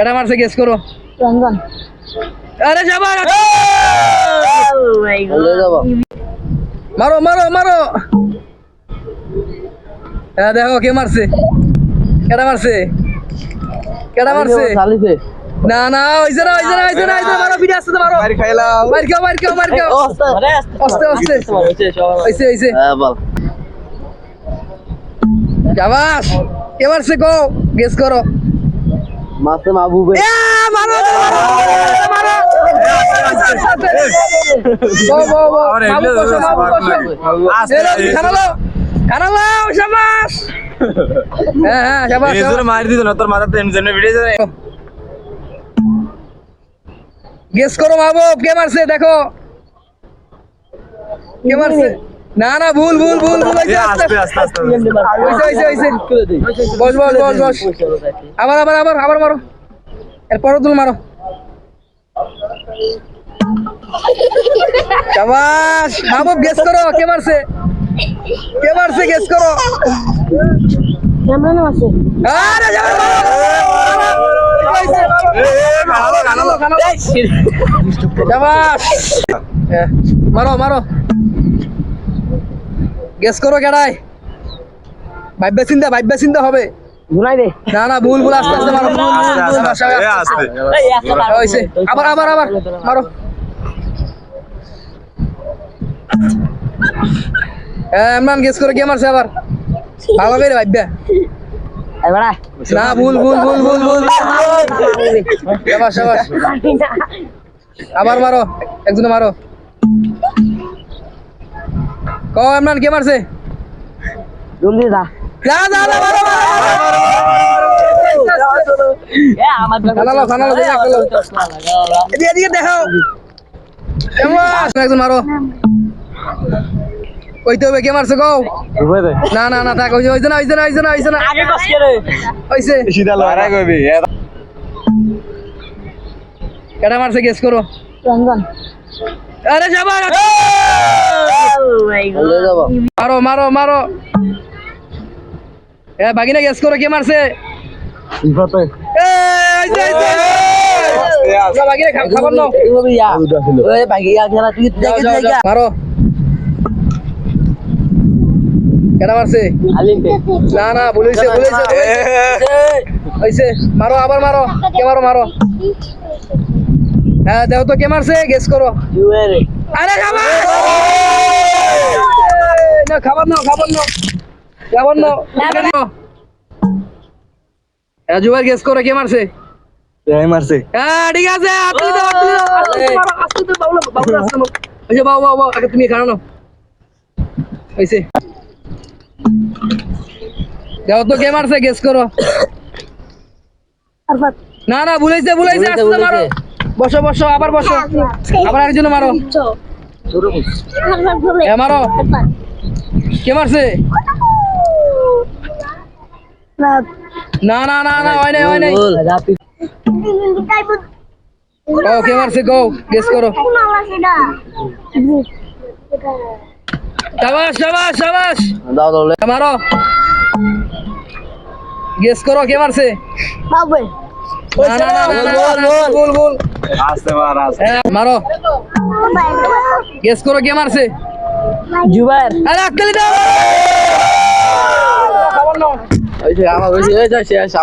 কেডা মারছে গেস করো। রঞ্জন। আরে যাবার ও মাই গড মারো মারো মারো। হ্যাঁ দেখো কে মারছে, কেডা মারছে, কেডা মারছে। চালিছে না না হইছে না হইছে না হইছে না হইছে না, মারো ভিডিও আসছে তো মারো। মার খাইলাম মার খাও মার খাও মার খাও। আস্তে আস্তে হইছে হইছে। হ্যাঁ বল শাবাশ। কে মারছে গো গেস করো। মাসে মাহবুবে এ মারো মারো। গো গো গো মাবু বসো মাবু বসো। খানালো খানালো শাবাশ। হ্যাঁ হ্যাঁ শাবাশ। এজোরে মার দিত না তোর মাথাতে এমজেনে ভিডিও যায়। গেস করো মাহবুব কে মারছে দেখো, কে মারছে। না না ভুল ভুল ভুল ভুল হইছে। আস্তে আস্তে আস্তে হইছে হইছে বস বস বস বস। আবার আবার আবার আবার মারো, এরপর তুল মারো। শাবাশ মাহবুব গেস করো কে মারছে, কে মারছে গেস করো। ক্যামেরা আছে আরে যাবে শাবাশ। মারো মারো গেস করো কেডাই। ভাইব্যা চিন্তা হবে। ঘুরাই দে না না ভুল ভুল আস্তে আস্তে মারো। আস্তে হইছে আবার আবার আবার মারো। ইমরান গেস করে কে মারছে আবার। ভালো করে ভাইব্যা। এবারে না ভুল ভুল ভুল ভুল ভুল। শাবাশ শাবাশ। আবার মারো, একজনে মারো। কও ইমরান কে মারছে। জলদি যা যা যা যা মারো এ আমার খানালো খানালো দেখো খানালো। এদিকে এদিকে দেখাও। শাবাশ একজন মারো। কইতে হবে কে মারছে কও। না না না থাক হইছে না হইছে না হইছে না হইছে না আগে কস কে রে হইছে। সিধা লড়াই করবি কেডা মারছে গেস করো। রঞ্জন। আরে যাবার ও মাই গড মারো মারো মারো। এ বাগিনা গেস করো কে মারছে। ইফাতে এ হইছে হইছে। না বাগিনা খাবার নাও। ওই বাকি আগনা তুই যাও, যাও, যাও। মারো। কেডা মারছে। আলিতে না না ভুল হইছে ভুল হইছে হইছে। মারো আবার মারো, কে মারো মারো। হ্যাঁ দেখো তো কে মারছে গেস করো। জুয়েরে আরে খাবার না খাবার নাও খাবার নাও খাবার নাও। জুয়ার গেস করো কে মারছে। তাই মারছে হ্যাঁ ঠিক আছে আপনি দাও আপনি দাও আস্তে তো বাবুলা বাবুলা আস্তে নাও। ওই বাবু বাবু আগে তুমি খাও নাও। হইছে দেখো তো কে মারছে গেস করো। আরফাত না না ভুলাইছে ভুলাইছে আস্তে মারো। বসো বসো আবার বসো আবার আরেকজন মারো। আরফাত বলে এ মারো আরফাত কে মারছে। না না না না না হয় নাই হয় নাই। বল রাপি ও কে মারছে গো গেস করো। শাবাশ শাবাশ শাবাশ। দাও দাও মারো গেস করো কে মারছে। বাবু না না না না ভুল ভুল। আস্তে মার আস্তে মারো গেস করো কে মারছে। জুবাইর আরে আক্কেলি দাও। খাবার নাও। ওই যে আমার ওই যে শেষ